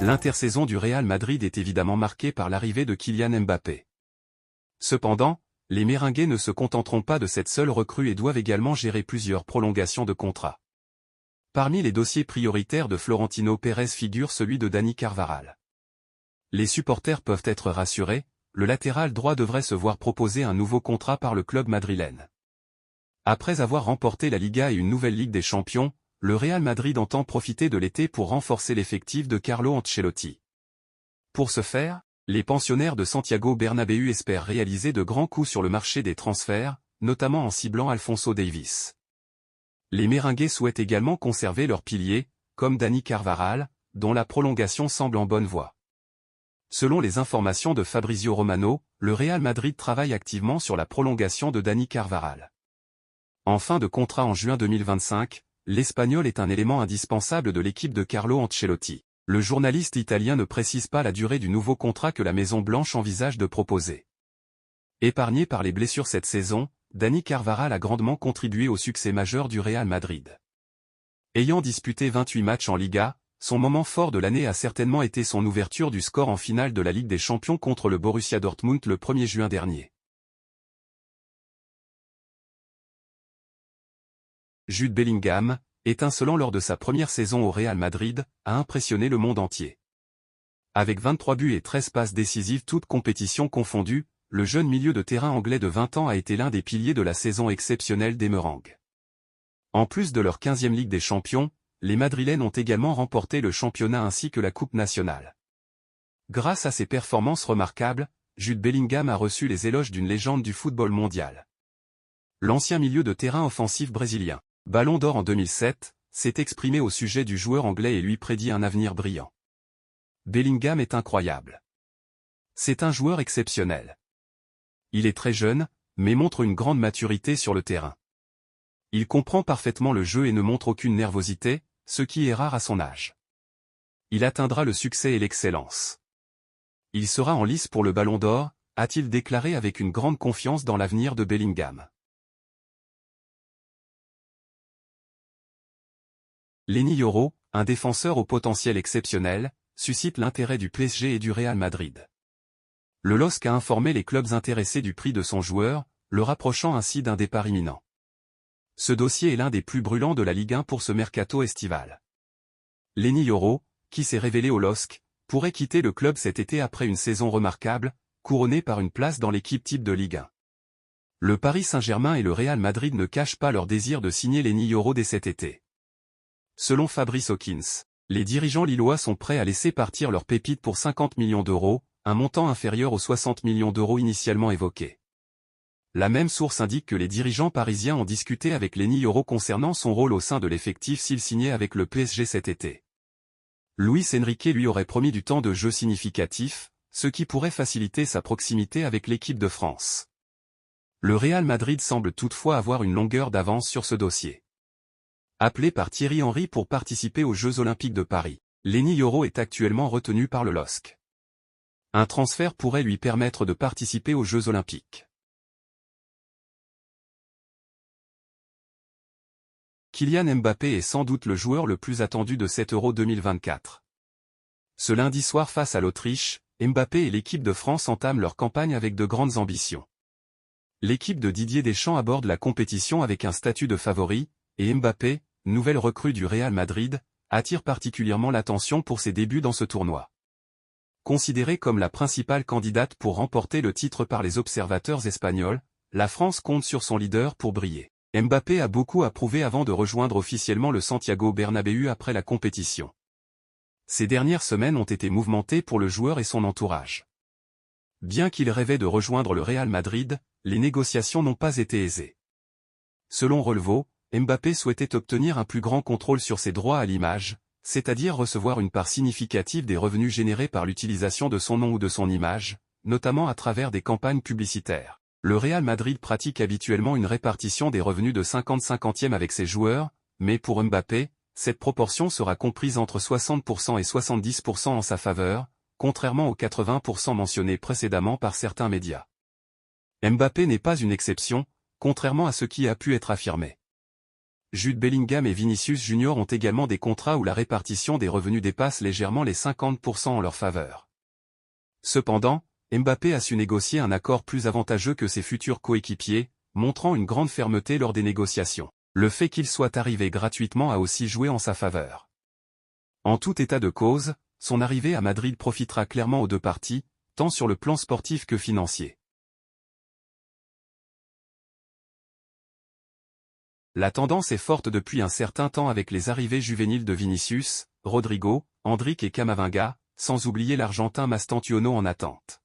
L'intersaison du Real Madrid est évidemment marquée par l'arrivée de Kylian Mbappé. Cependant, les Merengues ne se contenteront pas de cette seule recrue et doivent également gérer plusieurs prolongations de contrat. Parmi les dossiers prioritaires de Florentino Pérez figure celui de Dani Carvajal. Les supporters peuvent être rassurés, le latéral droit devrait se voir proposer un nouveau contrat par le club madrilène. Après avoir remporté la Liga et une nouvelle Ligue des Champions, le Real Madrid entend profiter de l'été pour renforcer l'effectif de Carlo Ancelotti. Pour ce faire, les pensionnaires de Santiago Bernabéu espèrent réaliser de grands coups sur le marché des transferts, notamment en ciblant Alphonso Davies. Les Merengues souhaitent également conserver leurs piliers, comme Dani Carvajal, dont la prolongation semble en bonne voie. Selon les informations de Fabrizio Romano, le Real Madrid travaille activement sur la prolongation de Dani Carvajal. En fin de contrat en juin 2025, l'Espagnol est un élément indispensable de l'équipe de Carlo Ancelotti. Le journaliste italien ne précise pas la durée du nouveau contrat que la Maison-Blanche envisage de proposer. Épargné par les blessures cette saison, Dani Carvajal a grandement contribué au succès majeur du Real Madrid. Ayant disputé 28 matchs en Liga, son moment fort de l'année a certainement été son ouverture du score en finale de la Ligue des Champions contre le Borussia Dortmund le 1er juin dernier. Jude Bellingham, étincelant lors de sa première saison au Real Madrid, a impressionné le monde entier. Avec 23 buts et 13 passes décisives toutes compétitions confondues, le jeune milieu de terrain anglais de 20 ans a été l'un des piliers de la saison exceptionnelle des Merengues. En plus de leur 15e Ligue des Champions, les Madrilènes ont également remporté le championnat ainsi que la Coupe nationale. Grâce à ses performances remarquables, Jude Bellingham a reçu les éloges d'une légende du football mondial. L'ancien milieu de terrain offensif brésilien, Ballon d'Or en 2007, s'est exprimé au sujet du joueur anglais et lui prédit un avenir brillant. Bellingham est incroyable. C'est un joueur exceptionnel. Il est très jeune, mais montre une grande maturité sur le terrain. Il comprend parfaitement le jeu et ne montre aucune nervosité, ce qui est rare à son âge. Il atteindra le succès et l'excellence. Il sera en lice pour le Ballon d'Or, a-t-il déclaré avec une grande confiance dans l'avenir de Bellingham. Léni Yoro, un défenseur au potentiel exceptionnel, suscite l'intérêt du PSG et du Real Madrid. Le LOSC a informé les clubs intéressés du prix de son joueur, le rapprochant ainsi d'un départ imminent. Ce dossier est l'un des plus brûlants de la Ligue 1 pour ce mercato estival. Léni Yoro, qui s'est révélé au LOSC, pourrait quitter le club cet été après une saison remarquable, couronnée par une place dans l'équipe type de Ligue 1. Le Paris Saint-Germain et le Real Madrid ne cachent pas leur désir de signer Léni Yoro dès cet été. Selon Fabrice Hawkins, les dirigeants lillois sont prêts à laisser partir leur pépite pour 50 millions d'euros, un montant inférieur aux 60 millions d'euros initialement évoqués. La même source indique que les dirigeants parisiens ont discuté avec Léni Yoro concernant son rôle au sein de l'effectif s'il signait avec le PSG cet été. Luis Enrique lui aurait promis du temps de jeu significatif, ce qui pourrait faciliter sa proximité avec l'équipe de France. Le Real Madrid semble toutefois avoir une longueur d'avance sur ce dossier. Appelé par Thierry Henry pour participer aux Jeux Olympiques de Paris, Léni Yoro est actuellement retenu par le LOSC. Un transfert pourrait lui permettre de participer aux Jeux Olympiques. Kylian Mbappé est sans doute le joueur le plus attendu de cet Euro 2024. Ce lundi soir face à l'Autriche, Mbappé et l'équipe de France entament leur campagne avec de grandes ambitions. L'équipe de Didier Deschamps aborde la compétition avec un statut de favori, et Mbappé, nouvelle recrue du Real Madrid, attire particulièrement l'attention pour ses débuts dans ce tournoi. Considérée comme la principale candidate pour remporter le titre par les observateurs espagnols, la France compte sur son leader pour briller. Mbappé a beaucoup à prouver avant de rejoindre officiellement le Santiago Bernabéu après la compétition. Ces dernières semaines ont été mouvementées pour le joueur et son entourage. Bien qu'il rêvait de rejoindre le Real Madrid, les négociations n'ont pas été aisées. Selon Relevo, Mbappé souhaitait obtenir un plus grand contrôle sur ses droits à l'image, c'est-à-dire recevoir une part significative des revenus générés par l'utilisation de son nom ou de son image, notamment à travers des campagnes publicitaires. Le Real Madrid pratique habituellement une répartition des revenus de 50-50e avec ses joueurs, mais pour Mbappé, cette proportion sera comprise entre 60% et 70% en sa faveur, contrairement aux 80% mentionnés précédemment par certains médias. Mbappé n'est pas une exception, contrairement à ce qui a pu être affirmé. Jude Bellingham et Vinicius Junior ont également des contrats où la répartition des revenus dépasse légèrement les 50% en leur faveur. Cependant, Mbappé a su négocier un accord plus avantageux que ses futurs coéquipiers, montrant une grande fermeté lors des négociations. Le fait qu'il soit arrivé gratuitement a aussi joué en sa faveur. En tout état de cause, son arrivée à Madrid profitera clairement aux deux parties, tant sur le plan sportif que financier. La tendance est forte depuis un certain temps avec les arrivées juvéniles de Vinicius, Rodrigo, Endrick et Camavinga, sans oublier l'Argentin Mastantuono en attente.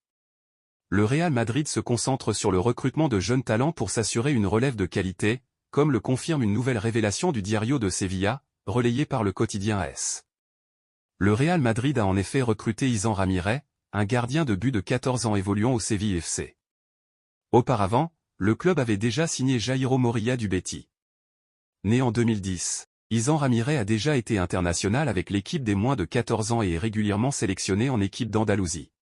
Le Real Madrid se concentre sur le recrutement de jeunes talents pour s'assurer une relève de qualité, comme le confirme une nouvelle révélation du Diario de Sevilla, relayée par le quotidien AS. Le Real Madrid a en effet recruté Izan Ramirez, un gardien de but de 14 ans évoluant au Séville FC. Auparavant, le club avait déjà signé Jairo Morilla du Betis. Né en 2010, Izan Ramirez a déjà été international avec l'équipe des moins de 14 ans et est régulièrement sélectionné en équipe d'Andalousie.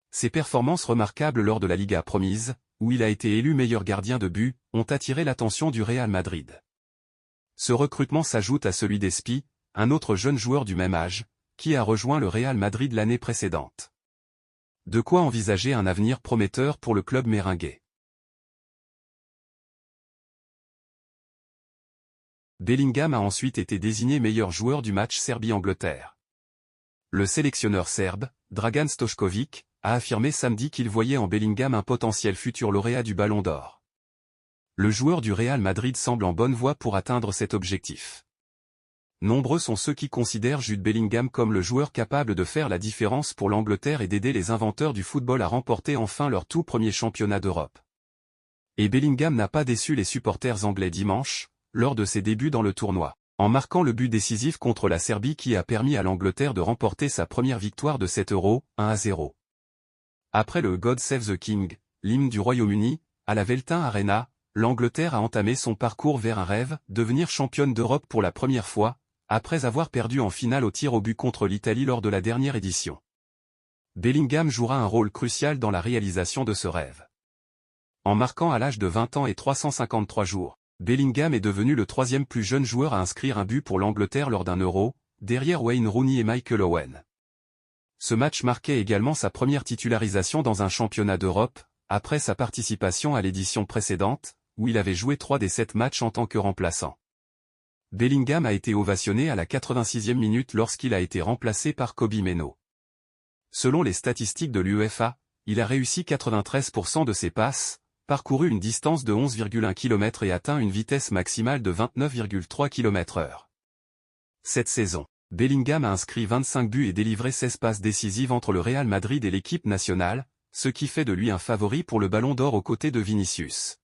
Ses performances remarquables lors de la Liga Promise, où il a été élu meilleur gardien de but, ont attiré l'attention du Real Madrid. Ce recrutement s'ajoute à celui d'Espi, un autre jeune joueur du même âge, qui a rejoint le Real Madrid l'année précédente. De quoi envisager un avenir prometteur pour le club méringuais. Bellingham a ensuite été désigné meilleur joueur du match Serbie-Angleterre. Le sélectionneur serbe, Dragan Stojkovic, a affirmé samedi qu'il voyait en Bellingham un potentiel futur lauréat du Ballon d'Or. Le joueur du Real Madrid semble en bonne voie pour atteindre cet objectif. Nombreux sont ceux qui considèrent Jude Bellingham comme le joueur capable de faire la différence pour l'Angleterre et d'aider les inventeurs du football à remporter enfin leur tout premier championnat d'Europe. Et Bellingham n'a pas déçu les supporters anglais dimanche, lors de ses débuts dans le tournoi, en marquant le but décisif contre la Serbie qui a permis à l'Angleterre de remporter sa première victoire de cet Euro, 1-0. Après le God Save the King, l'hymne du Royaume-Uni, à la Veltin Arena, l'Angleterre a entamé son parcours vers un rêve, devenir championne d'Europe pour la première fois, après avoir perdu en finale au tir au but contre l'Italie lors de la dernière édition. Bellingham jouera un rôle crucial dans la réalisation de ce rêve. En marquant à l'âge de 20 ans et 353 jours, Bellingham est devenu le troisième plus jeune joueur à inscrire un but pour l'Angleterre lors d'un Euro, derrière Wayne Rooney et Michael Owen. Ce match marquait également sa première titularisation dans un championnat d'Europe, après sa participation à l'édition précédente, où il avait joué 3 des 7 matchs en tant que remplaçant. Bellingham a été ovationné à la 86e minute lorsqu'il a été remplacé par Kobe Mainoo. Selon les statistiques de l'UEFA, il a réussi 93% de ses passes, parcouru une distance de 11,1 km et atteint une vitesse maximale de 29,3 km/h. Cette saison, Bellingham a inscrit 25 buts et délivré 16 passes décisives entre le Real Madrid et l'équipe nationale, ce qui fait de lui un favori pour le Ballon d'Or aux côtés de Vinicius.